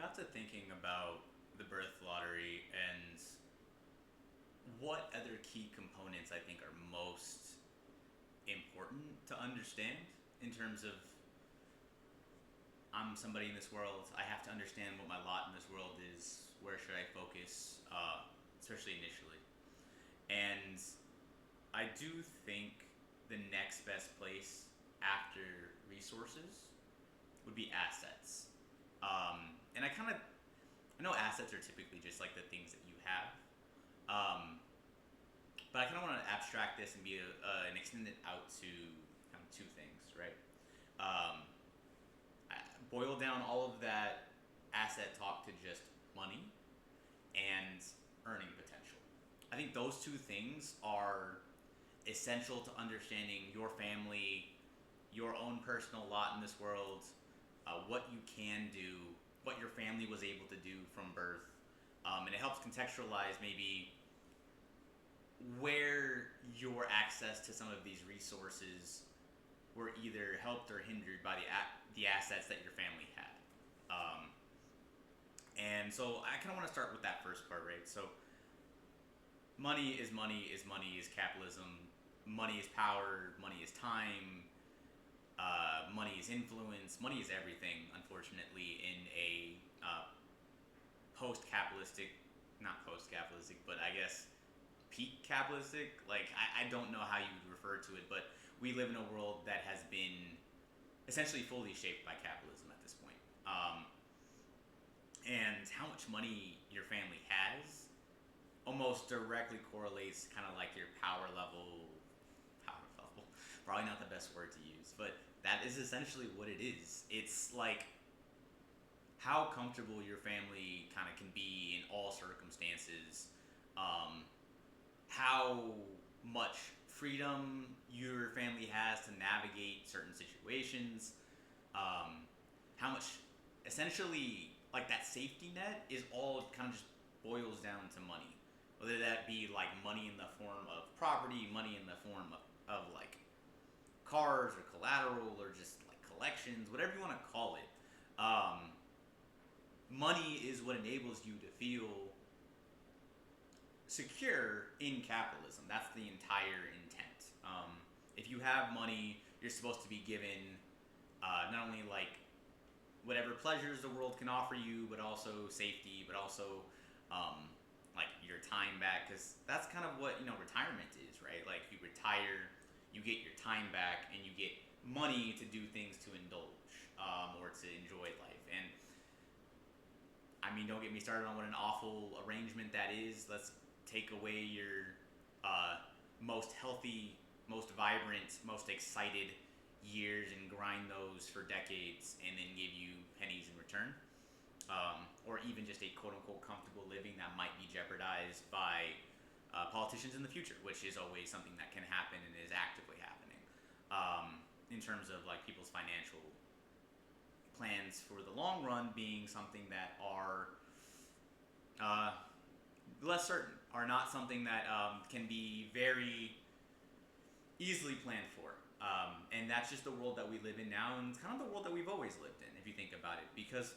got to thinking about the birth lottery and what other key components I think are most important to understand in terms of I'm somebody in this world. I have to understand what my lot in this world is. Where should I focus, especially initially? And I do think the next best place after resources would be assets. And I know assets are typically just like the things that you have. Um, but I kind of want to abstract this and and extend it out to kind of two things, right? Um, Boil down all of that asset talk to just money and earning potential. I think those two things are essential to understanding your family, your own personal lot in this world, what you can do, what your family was able to do from birth. And it helps contextualize maybe where your access to some of these resources were either helped or hindered by the assets that your family had. Um, and so I kind of want to start with that first part, right? So money is money is money is capitalism. Money is power. Money is time. Money is influence. Money is everything. Unfortunately, in a post-capitalistic, not post-capitalistic, but I guess peak capitalistic. Like I don't know how you would refer to it, but we live in a world that has been essentially fully shaped by capitalism at this point. And how much money your family has almost directly correlates kind of like your power level. Power level, probably not the best word to use, but that is essentially what it is. It's like how comfortable your family kind of can be in all circumstances, um, how much freedom your family has to navigate certain situations, um, how much essentially like that safety net is all kind of just boils down to money. Whether that be like money in the form of property, money in the form of like cars or collateral or just like collections, whatever you want to call it. Money is what enables you to feel secure in capitalism. That's the entire intent. If you have money, you're supposed to be given not only like whatever pleasures the world can offer you, but also safety, but also um, like your time back, because that's kind of what retirement is, right? Like you retire, you get your time back, and you get money to do things to indulge or to enjoy life. And I mean, don't get me started on what an awful arrangement that is. Let's take away your uh, most healthy, most vibrant, most excited years and grind those for decades and then give you pennies in return. Or even just a quote unquote comfortable living that might be jeopardized by politicians in the future, which is always something that can happen and is actively happening in terms of like people's financial plans for the long run being something that are uh, less certain, are not something that can be very easily planned for. And that's just the world that we live in now, and it's kind of the world that we've always lived in, if you think about it. Because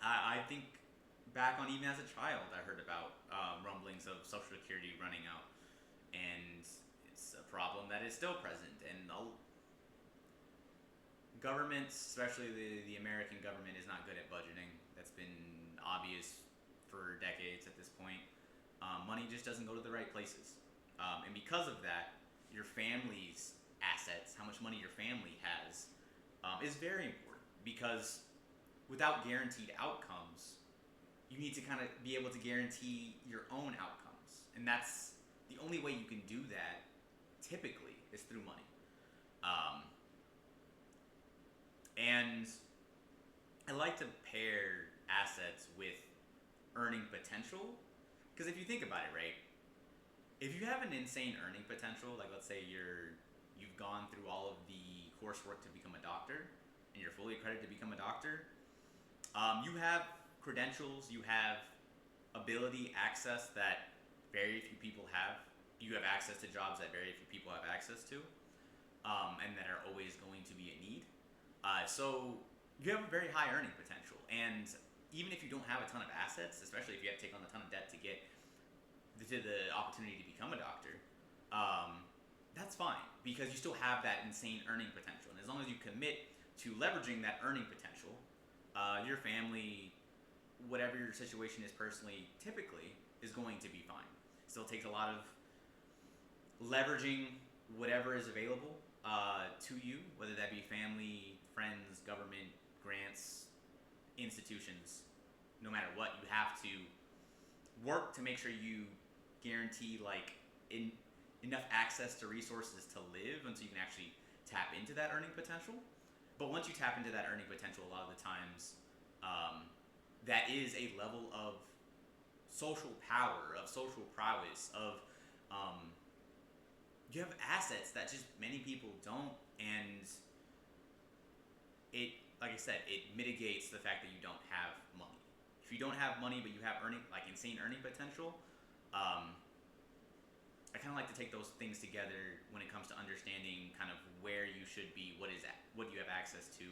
I think back on even as a child, I heard about rumblings of Social Security running out, and it's a problem that is still present. And governments, especially the American government, is not good at budgeting. That's been obvious for decades at this point. Money just doesn't go to the right places. And because of that, your family's assets, how much money your family has, is very important because without guaranteed outcomes, you need to kind of be able to guarantee your own outcomes. And that's the only way you can do that typically is through money. Um, and I like to pair assets with earning potential because if you think about it, right, if you have an insane earning potential, like let's say you've gone through all of the coursework to become a doctor and you're fully accredited to become a doctor, you have credentials, you have ability, access that very few people have. You have access to jobs that very few people have access to, and that are always going to be a need. So you have a very high earning potential, and even if you don't have a ton of assets, especially if you have to take on a ton of debt to get to the opportunity to become a doctor, that's fine because you still have that insane earning potential. And as long as you commit to leveraging that earning potential, your family, whatever your situation is personally, typically is going to be fine. Still takes a lot of leveraging whatever is available to you, whether that be family, friends, government, grants, institutions. No matter what, you have to work to make sure you guarantee enough access to resources to live until you can actually tap into that earning potential. But once you tap into that earning potential, a lot of the times that is a level of social power, of social prowess, of you have assets that just many people don't, and it, like I said, it mitigates the fact that you don't have money. If you don't have money but you have insane earning potential, I kind of like to take those things together when it comes to understanding kind of where you should be, what you have access to,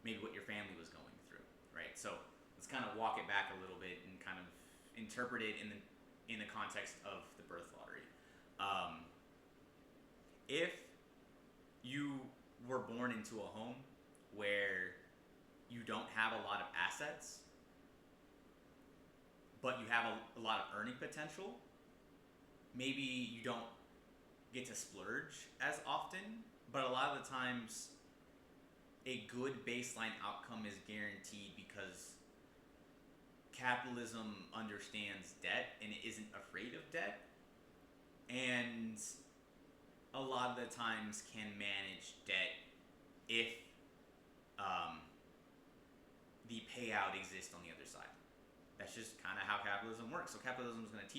maybe what your family was going through, right? So let's kind of walk it back a little bit and kind of interpret it in the context of the birth lottery. If you were born into a home where you don't have a lot of assets, but you have a lot of earning potential, maybe you don't get to splurge as often, but a lot of the times a good baseline outcome is guaranteed because capitalism understands debt and it isn't afraid of debt, and a lot of the times can manage debt if the payout exists on the other side. That's just kind of how capitalism works. So capitalism is going to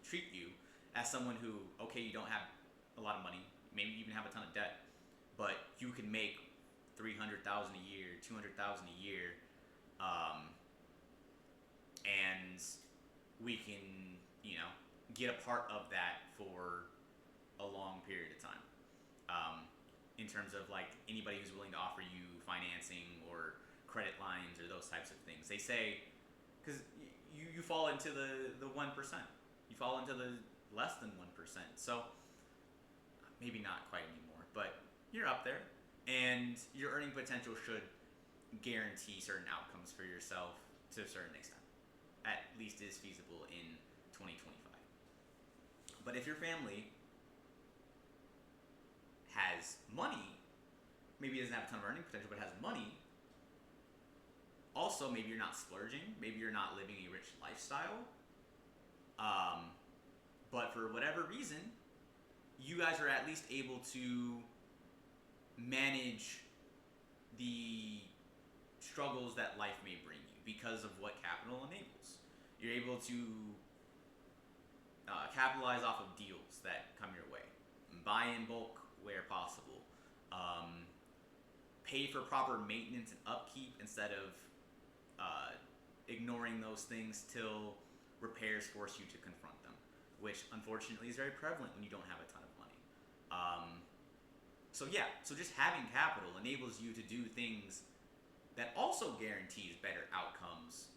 treat you as someone who, okay, you don't have a lot of money, maybe you even have a ton of debt, but you can make $300,000 a year, $200,000 a year, and we can, get a part of that for a long period of time. In terms of anybody who's willing to offer you financing or credit lines or those types of things, they say, because you fall into the 1%, you fall into the less than 1%. So maybe not quite anymore, but you're up there, and your earning potential should guarantee certain outcomes for yourself to a certain extent. At least is feasible in 2025. But if your family has money, maybe it doesn't have a ton of earning potential, but has money, also maybe you're not splurging, maybe you're not living a rich lifestyle, but for whatever reason, you guys are at least able to manage the struggles that life may bring you because of what capital enables. You're able to capitalize off of deals that come your way, buy in bulk where possible, pay for proper maintenance and upkeep instead of ignoring those things till repairs force you to confront them, which unfortunately is very prevalent when you don't have a ton of money. So just having capital enables you to do things that also guarantees better outcomes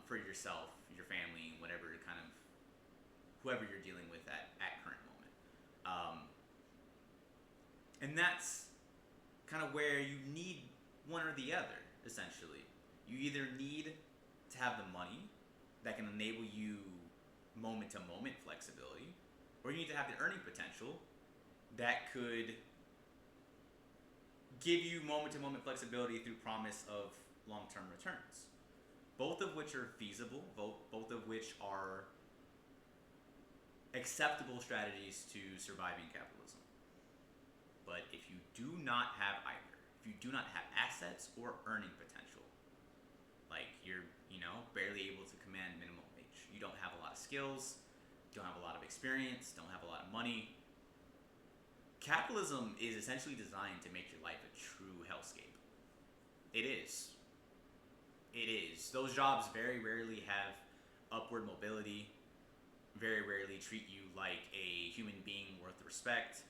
for yourself, your family, whatever kind of whoever you're dealing with at current moment. And that's kind of where you need one or the other, essentially. You either need to have the money that can enable you moment-to-moment flexibility, or you need to have the earning potential that could give you moment-to-moment flexibility through promise of long-term returns. Both of which are feasible, both of which are acceptable strategies to surviving capitalism. But if you do not have either, if you do not have assets or earning potential, you're, barely able to command minimum wage, you don't have a lot of skills, don't have a lot of experience, don't have a lot of money, capitalism is essentially designed to make your life a true hellscape. It is. It is. Those jobs very rarely have upward mobility, very rarely treat you like a human being worth respect,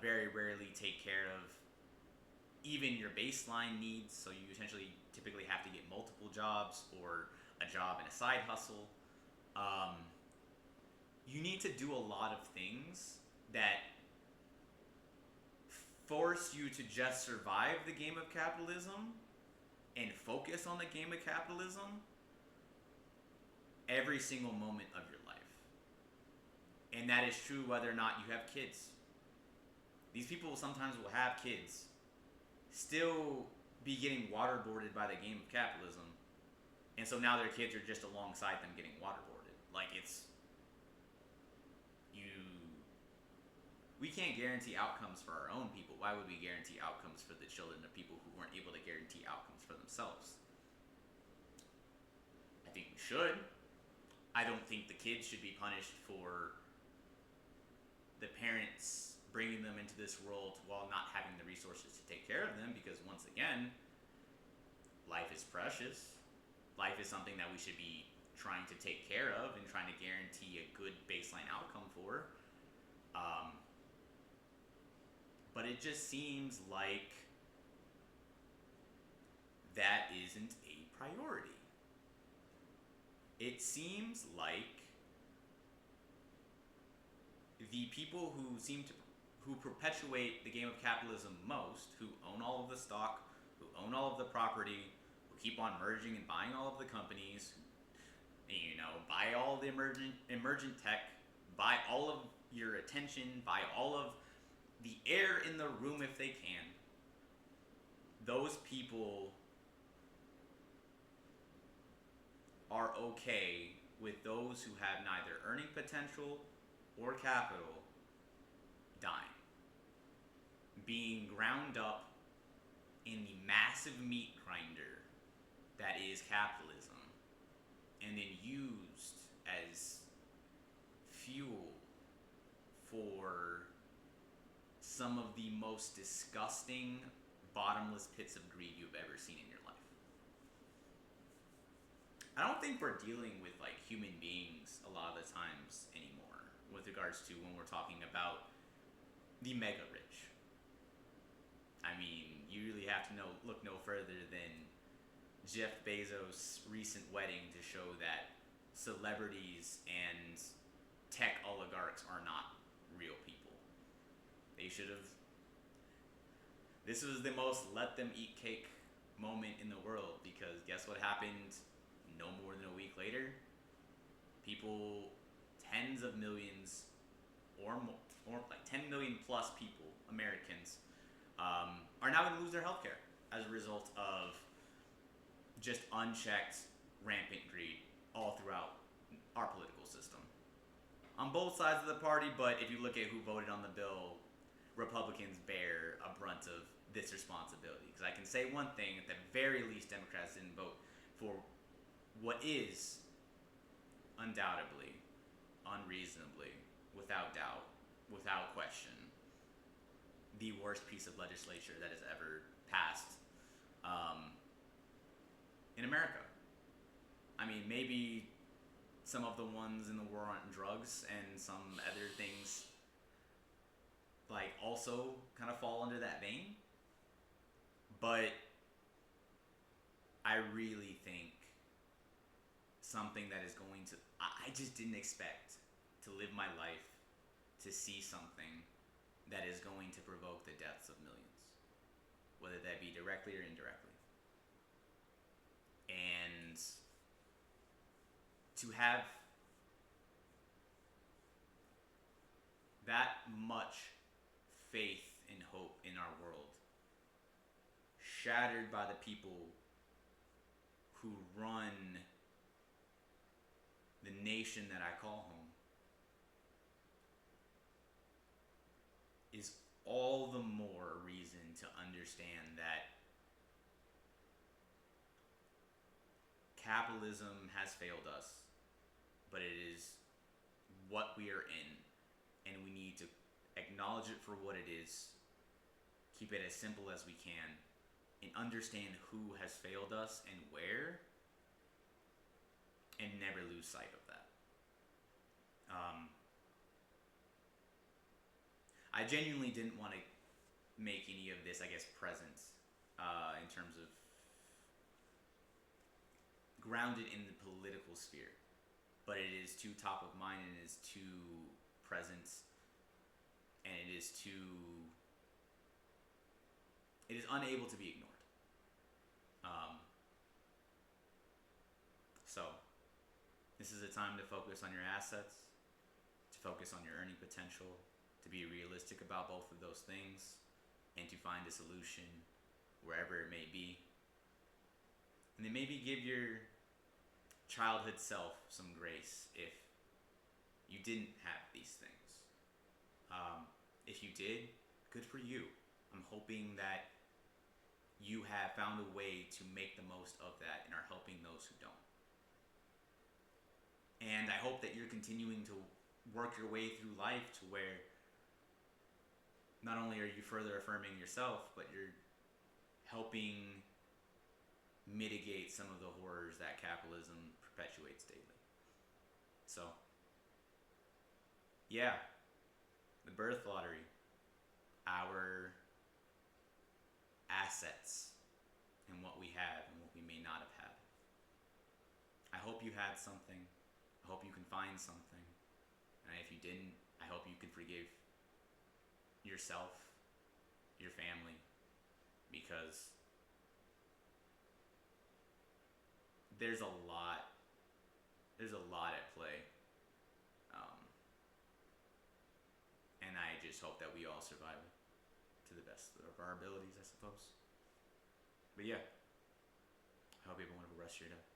very rarely take care of even your baseline needs. So you essentially typically have to get multiple jobs or a job and a side hustle. Um, you need to do a lot of things that force you to just survive the game of capitalism and focus on the game of capitalism every single moment of your life. And that is true whether or not you have kids. These people sometimes will have kids, still be getting waterboarded by the game of capitalism, and so now their kids are just alongside them getting waterboarded. Like, it's you. We can't guarantee outcomes for our own people. Why would we guarantee outcomes for the children of people who weren't able to guarantee outcomes for themselves? I think we should. I don't think the kids should be punished for the parents bringing them into this world while not having the resources to take care of them, because once again, life is precious. Life is something that we should be trying to take care of and trying to guarantee a good baseline outcome for. But it just seems like that isn't a priority. It seems like the people who perpetuate the game of capitalism most, who own all of the stock, who own all of the property, who keep on merging and buying all of the companies, buy all the emergent tech, buy all of your attention, buy all of the air in the room if they can. Those people are okay with those who have neither earning potential or capital dying, being ground up in the massive meat grinder that is capitalism, and then used as fuel for some of the most disgusting, bottomless pits of greed you've ever seen in your life. I don't think we're dealing with like human beings a lot of the times anymore with regards to when we're talking about the mega rich. I mean, you really have to look no further than Jeff Bezos' recent wedding to show that celebrities and tech oligarchs are not real people. They should have. This was the most let them eat cake moment in the world, because guess what happened no more than a week later? People, tens of millions or more, or like 10 million plus people, Americans, are now going to lose their healthcare as a result of just unchecked, rampant greed all throughout our political system. On both sides of the party, but if you look at who voted on the bill, Republicans bear a brunt of this responsibility. Because I can say one thing, at the very least, Democrats didn't vote for what is undoubtedly, unreasonably, without doubt, without question, the worst piece of legislature that has ever passed in America. I mean, maybe some of the ones in the war on drugs and some other things like also kind of fall under that vein. But I really think something that is going to, I just didn't expect to live my life to see something that is going to provoke the deaths of millions, whether that be directly or indirectly. And to have that much faith and hope in our world shattered by the people who run the nation that I call home is all the more reason to understand that capitalism has failed us, but it is what we are in, and we need to acknowledge it for what it is, keep it as simple as we can, and understand who has failed us and where, and never lose sight of that. I genuinely didn't want to make any of this, I guess, present in terms of grounded in the political sphere, but it is too top of mind and it is too present and it is unable to be ignored. Um, so this is a time to focus on your assets, to focus on your earning potential, to be realistic about both of those things, and to find a solution wherever it may be. And then maybe give your childhood self some grace if you didn't have these things. If you did, good for you. I'm hoping that you have found a way to make the most of that and are helping those who don't. And I hope that you're continuing to work your way through life to where not only are you further affirming yourself, but you're helping mitigate some of the horrors that capitalism perpetuates daily. So, yeah, the birth lottery, our assets, and what we have and what we may not have had. I hope you had something. I hope you can find something. And if you didn't, I hope you can forgive yourself, your family, because there's a lot at play. And I just hope that we all survive it to the best of our abilities, I suppose. But yeah, I hope everyone have a rest of your day.